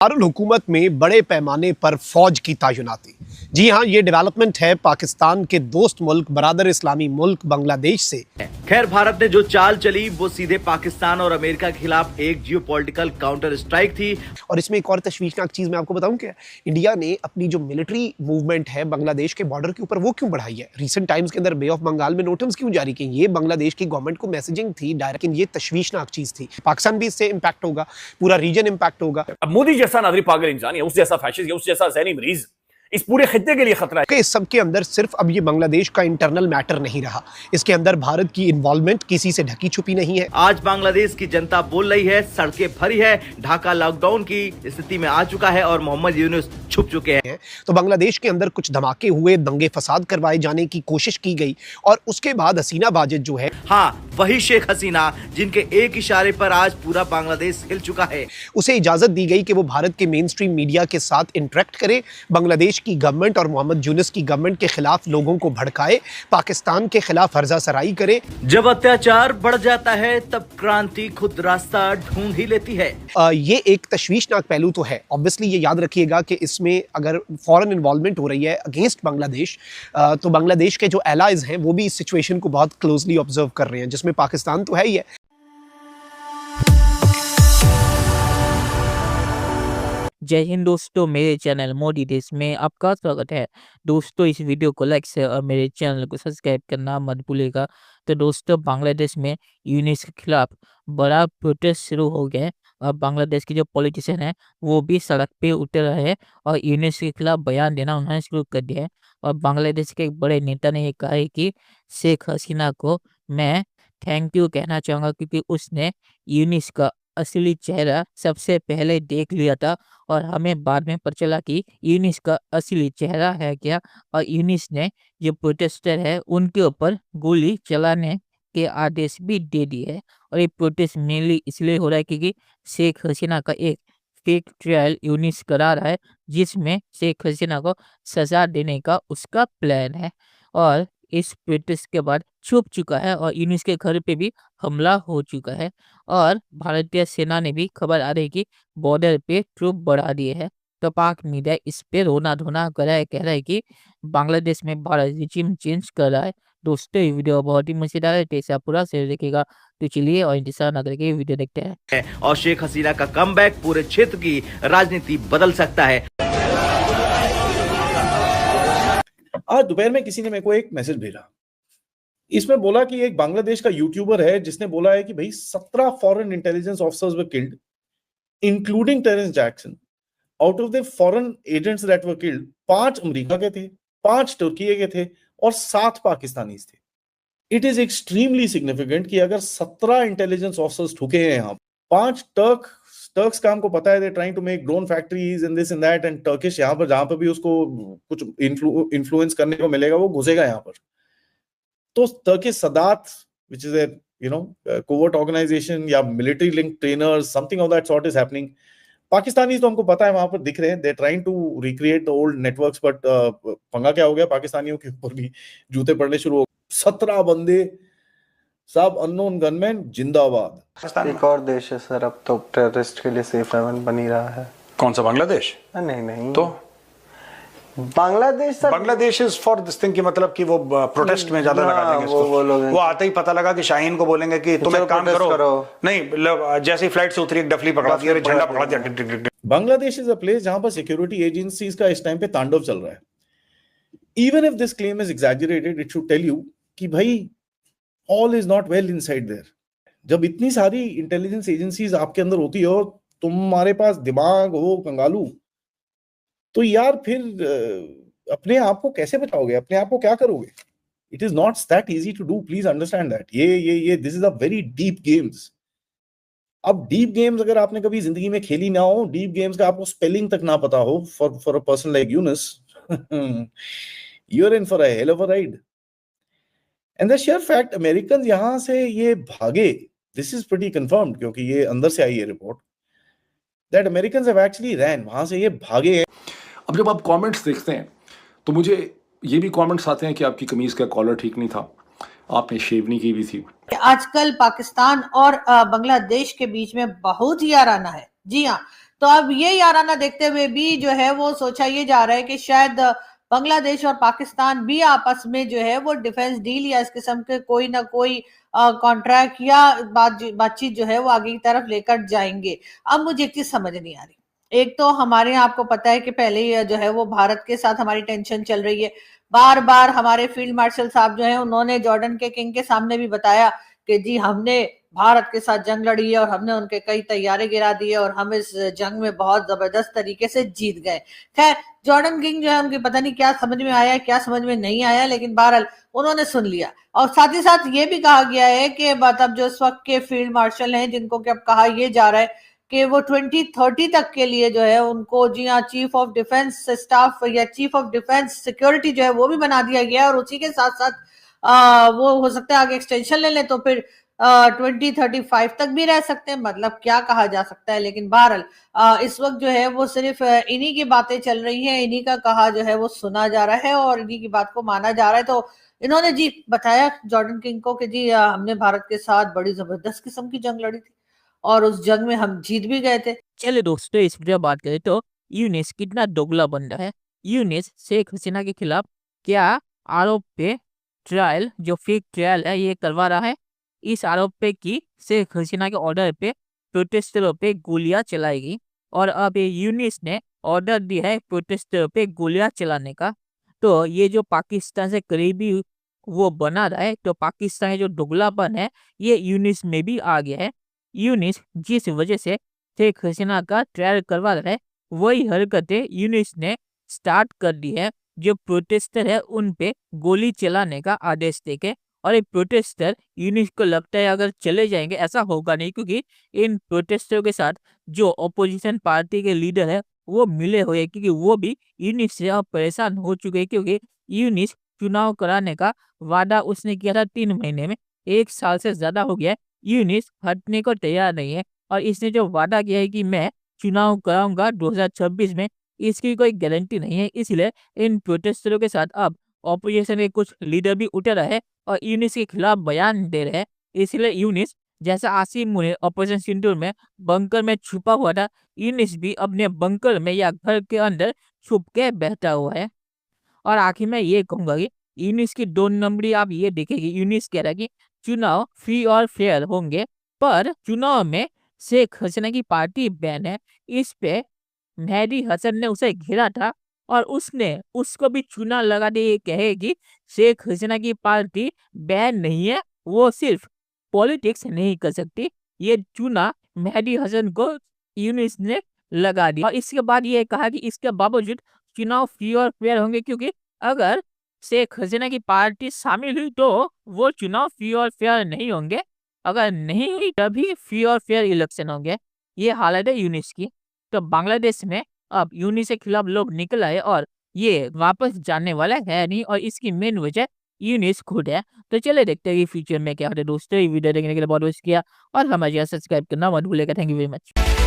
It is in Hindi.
दारुल हुकूमत में बड़े पैमाने पर फौज की तैनाती। जी हाँ, ये डेवलपमेंट है पाकिस्तान के दोस्त मुल्क बरादर इस्लामी मुल्क बांग्लादेश से। खैर, भारत ने जो चाल चली वो सीधे पाकिस्तान और अमेरिका के खिलाफ एक जियोपॉलिटिकल काउंटर स्ट्राइक थी। और इसमें एक और तशवीशनाक चीज मैं आपको बताऊं क्या, इंडिया ने अपनी जो मिलिट्री मूवमेंट है बांग्लादेश के बॉर्डर के ऊपर वो क्यों बढ़ाई है। रिसेंट टाइम्स के अंदर बे ऑफ बंगाल में नोटिस क्यों जारी किए, ये बांग्लादेश की गवर्नमेंट को मैसेजिंग थी डायरेक्ट, ये तशवीशनाक चीज थी। पाकिस्तान भी इससे इंपैक्ट होगा, पूरा रीजन इंपैक्ट होगा। अब मोदी जैसा नादरी पागल इंसान या उस जैसा फैशिस्ट या उस जैसा ज़हनी मरीज इस पूरे खित्ते के लिए खतरा है। इस सब के अंदर सिर्फ अब ये बांग्लादेश का इंटरनल मैटर नहीं रहा, इसके अंदर भारत की इन्वॉल्वमेंट किसी से ढकी छुपी नहीं है। आज बांग्लादेश की जनता बोल रही है, सड़कें भरी है, ढाका लॉकडाउन की स्थिति में आ चुका है और मोहम्मद यूनुस छुप चुके हैं। तो बांग्लादेश के अंदर कुछ धमाके हुए, दंगे फसाद करवाए जाने की कोशिश की गई और उसके बाद हसीना वाजिद जो है, हाँ वही शेख हसीना जिनके एक इशारे पर आज पूरा बांग्लादेश हिल चुका है, उसे इजाजत दी गई कि वो भारत के मेन स्ट्रीम मीडिया के साथ इंटरेक्ट करे, बांग्लादेश की गवर्नमेंट और मोहम्मद यूनुस की गवर्नमेंट के खिलाफ लोगों को भड़काए, पाकिस्तान के खिलाफ फर्जा सराई करे। जब अत्याचार बढ़ जाता है तब क्रांति खुद रास्ता ढूंढ ही लेती है। ये एक तशवीशनाक पहलू तो है। ऑब्वियसली ये याद रखिएगा कि इसमें अगर फॉरेन इन्वॉल्वमेंट हो रही है अगेंस्ट बांग्लादेश, तो बांग्लादेश के जो एलाइज हैं वो भी इस सिचुएशन को बहुत क्लोजली ऑब्जर्व कर रहे हैं, जिसमें पाकिस्तान तो है ही है। जय हिंद दोस्तों, मेरे चैनल मोदी देश में आपका स्वागत है। दोस्तों, इस वीडियो को लाइक शेयर और मेरे चैनल को सब्सक्राइब करना मत भूलिएगा। तो दोस्तों, बांग्लादेश में यूनिस के खिलाफ बड़ा प्रोटेस्ट शुरू हो गया है और बांग्लादेश के जो पॉलिटिशियन है वो भी सड़क पे उतर रहे हैं और यूनिस के खिलाफ बयान देना उन्होंने शुरू कर दिया है। और बांग्लादेश के एक बड़े नेता ने ये कहा है कि शेख हसीना को मैं थैंक यू कहना चाहूँगा, क्योंकि उसने यूनिस का असली चेहरा सबसे पहले देख लिया था और हमें बाद में पता चला कि यूनिस का असली चेहरा है क्या। और यूनिस ने जो प्रोटेस्टर है उनके ऊपर गोली चलाने के आदेश भी दे दिए है। और ये प्रोटेस्ट मेनली इसलिए हो रहा है क्योंकि शेख हसीना का एक फेक ट्रायल यूनिस करा रहा है, जिसमें शेख हसीना को सजा देने का उसका प्लान है। और इस प्रोटेस्ट के बाद छुप चुका है और यूनिस के घर पे भी हमला हो चुका है। और भारतीय सेना ने भी खबर आ रही है कि बॉर्डर पे ट्रूप बढ़ा दिए हैं। तो पाक मीडिया इस पे रोना धोना कर रहा है, कह रहा है कि बांग्लादेश में भारत रिजिम चेंज कर रहा है। दोस्तों, ये वीडियो बहुत ही मजेदार है, जैसे आप पूरा शेयर देखेगा। तो चलिए और इंतजार न करके वीडियो देखते हैं। और शेख हसीना का कमबैक पूरे क्षेत्र की राजनीति बदल सकता है। आज दोपहर में किसी ने मेरे को एक मैसेज भेजा, इसमें बोला कि एक बांग्लादेश का यूट्यूबर है जिसने बोला है कि भाई 17 foreign intelligence officers were killed including Terrence Jackson. Out of the foreign agents that were killed 5 America के थे, 5 तुर्की के थे और 7 पाकिस्तानी थे। इट इज एक्सट्रीमली सिग्निफिकेंट कि अगर 17 इंटेलिजेंस ऑफिसर्स ठुके हैं यहाँ, 5 टर्क्स का हमको पता है they trying to make drone factories and this and that, and Turkish यहाँ पर जहां पर भी उसको कुछ इन्फ्लुएंस करने को मिलेगा वो घुसेगा यहाँ पर। तो Turkish Sadat which is a covert organization या military linked trainers, something of that sort is happening. Pakistani तो हमको पता है वहां पर दिख रहे हैं, they are trying to recreate the old networks, but पंगा क्या हो गया, पाकिस्तानियों के ऊपर भी जूते पड़ने शुरू हो गए। 17 बंदे, सब अननोन गनमैन, जिंदाबाद। एक और देश है सर, अब तो टेररिस्ट के लिए सेफ हेवन बन ही रहा है। कौन सा? बांग्लादेश? नहीं तो Bangladesh sir, Bangladesh is for this thing की मतलब कि वो प्रोटेस्ट में ज्यादा लगा देंगे इसको। वो आते ही पता लगा कि शाहीन को बोलेंगे कि तुम एक काम करो। नहीं, जैसे ही फ्लाइट से उतरी एक डफली पकड़ा दिया, झंडा पकड़ा दिया। बांग्लादेश इज अ प्लेस जहां पर सिक्योरिटी एजेंसीज का इस टाइम पे तांडव चल रहा है। Even if this claim is exaggerated, it should tell you कि भाई all is not well inside there. जब इतनी सारी इंटेलिजेंस एजेंसीज आपके अंदर होती हो, तुम्हारे पास दिमाग हो कंगालू, तो यार फिर अपने आप को कैसे बचाओगे, अपने आप को क्या करोगे? It is not that easy to do, please understand that. ये this is a very deep games. अब डीप गेम्स अगर आपने कभी जिंदगी में खेली ना हो, डीप गेम्स का आपको स्पेलिंग तक ना पता हो, for a person like Yunus, you are in for a hell of a ride. And the sheer fact American यहां से ये भागे, दिस इज प्रीटी कंफर्म्ड, क्योंकि ये अंदर से आई है report, that Americans have actually ran, वहां से ये भागे हैं। अब जब आप कमेंट्स देखते हैं तो मुझे ये भी कमेंट्स आते हैं कि आपकी कमीज का कॉलर ठीक नहीं था, आपने शेव नहीं की हुई थी। आजकल पाकिस्तान और बांग्लादेश के बीच में बहुत ही आराना है। जी हाँ, तो अब ये याराना देखते हुए भी जो है वो सोचा ये जा रहा है कि शायद बांग्लादेश और पाकिस्तान भी आपस में जो है वो डिफेंस डील या इस किस्म के कोई ना कोई कॉन्ट्रैक्ट या बातचीत जो है वो आगे की तरफ लेकर जाएंगे। अब मुझे एक चीज समझ नहीं आ रही, एक तो हमारे यहाँ आपको पता है कि पहले ही जो है वो भारत के साथ हमारी टेंशन चल रही है। बार बार हमारे फील्ड मार्शल साहब जो है उन्होंने जॉर्डन के किंग के सामने भी बताया कि जी हमने भारत के साथ जंग लड़ी है और हमने उनके कई तैयारे गिरा दिए और हम इस जंग में बहुत जबरदस्त तरीके से जीत गए। खैर जॉर्डन किंग जो है उनकी पता नहीं क्या समझ में आया क्या समझ में नहीं आया, लेकिन बहरहाल उन्होंने सुन लिया। और साथ ही साथ ये भी कहा गया है कि मतलब जो इस वक्त के फील्ड मार्शल हैं जिनको कि अब कहा यह जा रहा है कि वो 2030 तक के लिए जो है उनको जी हाँ चीफ ऑफ डिफेंस स्टाफ या चीफ ऑफ डिफेंस सिक्योरिटी जो है वो भी बना दिया गया है और उसी के साथ साथ वो हो सकता है आगे एक्सटेंशन ले लें तो फिर 2035 तक भी रह सकते हैं। मतलब क्या कहा जा सकता है, लेकिन बहरहाल इस वक्त जो है वो सिर्फ इन्हीं की बातें चल रही हैं, इन्हीं का कहा जो है वो सुना जा रहा है और इन्हीं की बात को माना जा रहा है। तो इन्होंने जी बताया जॉर्डन किंग को कि जी हमने भारत के साथ बड़ी जबरदस्त किस्म की जंग लड़ी थी और उस जंग में हम जीत भी गए थे। चलिए दोस्तों इस वीडियो में बात करें तो यूनिस कितना दोगला बन रहा है। यूनिस शेख हसीना के खिलाफ क्या आरोप पे ट्रायल जो फेक ट्रायल है ये करवा रहा है। इस आरोप पे कि शेख हसीना के ऑर्डर पे प्रोटेस्टरों पे गोलियां चलाएगी और अब ये यूनिस ने ऑर्डर दिया है प्रोटेस्टरों पे गोलियां चलाने का। तो ये जो पाकिस्तान से करीबी वो बना रहा है, तो पाकिस्तान का जो दोगलापन है ये यूनिस में भी आ गया है। यूनिस जिस वजह से शेख हसीना का ट्रायल करवा रहा है वही हरकतें यूनिस ने स्टार्ट कर दी है। जो प्रोटेस्टर है उन पे गोली चलाने का आदेश देके, और ये प्रोटेस्टर यूनिस को लगता है अगर चले जाएंगे ऐसा होगा नहीं, क्योंकि इन प्रोटेस्टरों के साथ जो अपोजिशन पार्टी के लीडर है वो मिले हुए हैं, क्योंकि वो भी यूनिस से अब परेशान हो चुके हैं। क्योंकि यूनिस चुनाव कराने का वादा उसने किया था 3 महीने में, 1 साल से ज्यादा हो गया है, यूनिस हटने को तैयार नहीं है। और इसने जो वादा किया है कि मैं चुनाव कराऊंगा 2026 में, इसकी कोई गारंटी नहीं है। इसलिए इन प्रोटेस्टरों के साथ अब ऑपोजिशन के कुछ लीडर भी उठ रहे हैं और यूनिस के खिलाफ बयान दे रहे हैं। इसलिए यूनिस जैसा आसिम मुनीर ऑपरेशन सिंदूर में बंकर में छुपा हुआ था, यूनिस भी अपने बंकर में या घर के अंदर छुप के बैठा हुआ है। और आखिर में ये कहूंगा कि यूनिस की 2 नंबरी आप ये देखेगी, यूनिस कह रहा है कि चुनाव फ्री और फेयर होंगे, पर चुनाव में शेख हसीना की पार्टी बैन है। इस पे मेहदी हसन ने उसे घेरा था और उसने उसको भी चुना लगा दिए कहे कि शेख हसीना की पार्टी बैन नहीं है, वो सिर्फ पॉलिटिक्स नहीं कर सकती। ये चुना मेहदी हसन को यूनिस ने लगा दिया। और इसके बाद ये कहा कि इसके बावजूद चुनाव फ्री और फेयर होंगे, क्योंकि अगर शेख हसीना की पार्टी शामिल हुई तो वो चुनाव फ्री और फेयर नहीं होंगे, अगर नहीं हुई तभी फ्री और फेयर इलेक्शन होंगे। ये हालत है यूनिस की। तो बांग्लादेश में अब यूनिस के खिलाफ लोग निकल आए और ये वापस जाने वाला है नहीं, और इसकी मेन वजह यूनिस खुद है। तो चले देखते हैं कि फ्यूचर में क्या होता है। दोस्तों ये वीडियो देखने के लिए बहुत बहुत शुक्रिया और हमारे चैनल सब्सक्राइब करना मत भूलिएगा। Thank you very much.